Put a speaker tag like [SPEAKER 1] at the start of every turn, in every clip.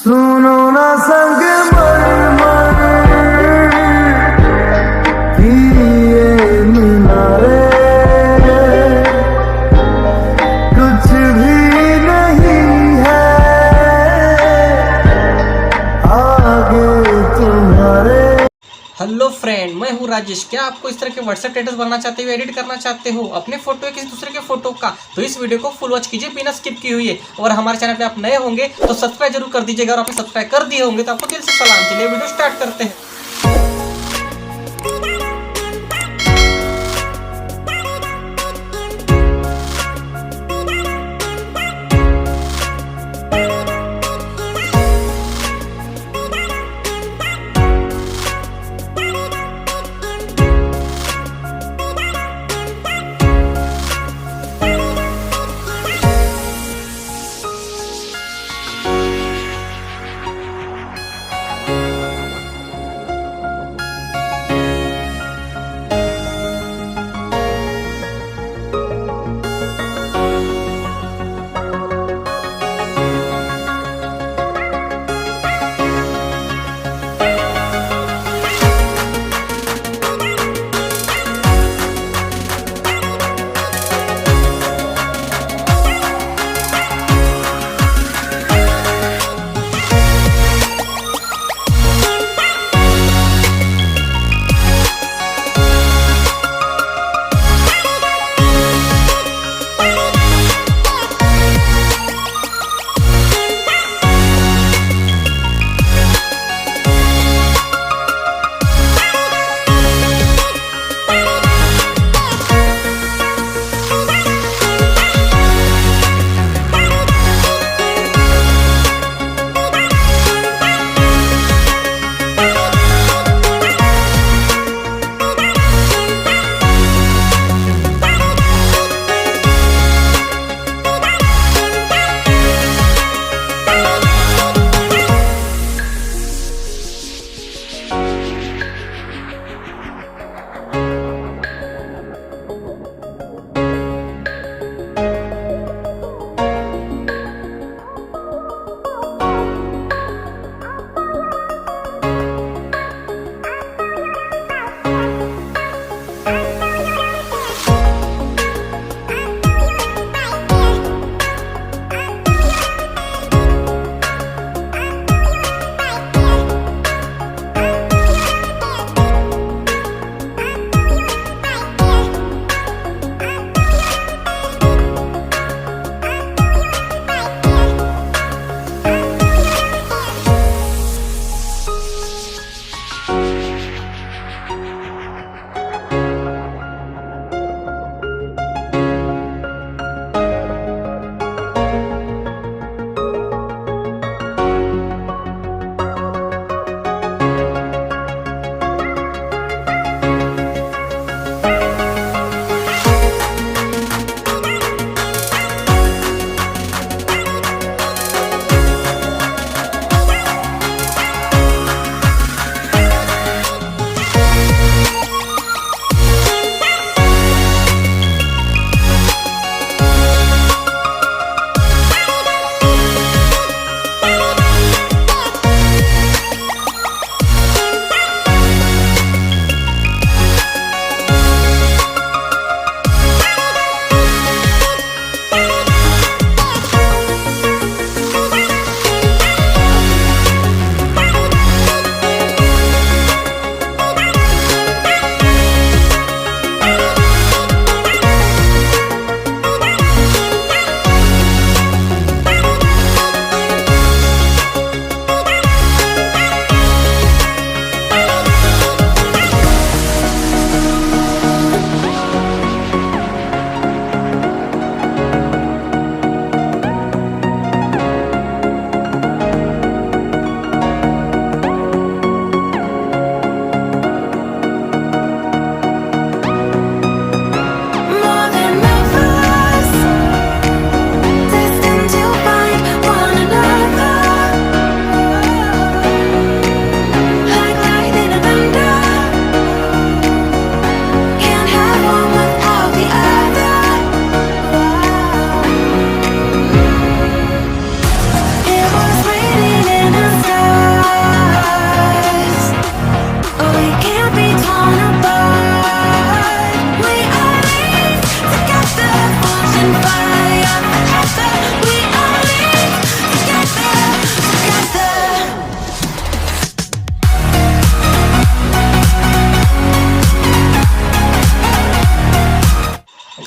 [SPEAKER 1] सुनो ना संग मर मर पिए मीनारे कुछ भी नहीं है आगे तुम्हारे।
[SPEAKER 2] हेलो फ्रेंड, मैं हूँ राजेश। क्या आपको इस तरह के व्हाट्सएप स्टेटस बनाना चाहते हो, एडिट करना चाहते हो अपने फोटो या किसी दूसरे के फोटो का, तो इस वीडियो को फुल वॉच कीजिए बिना स्किप किए हुए। और हमारे चैनल पे आप नए होंगे तो सब्सक्राइब जरूर कर दीजिएगा, और आपने सब्सक्राइब कर दिए होंगे तो आपको दिल से सलाम। चलिए वीडियो स्टार्ट करते हैं।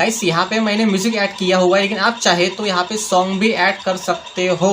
[SPEAKER 2] गाइस यहाँ पे मैंने म्यूजिक ऐड किया हुआ है, लेकिन आप चाहे तो यहाँ पे सॉन्ग भी ऐड कर सकते हो।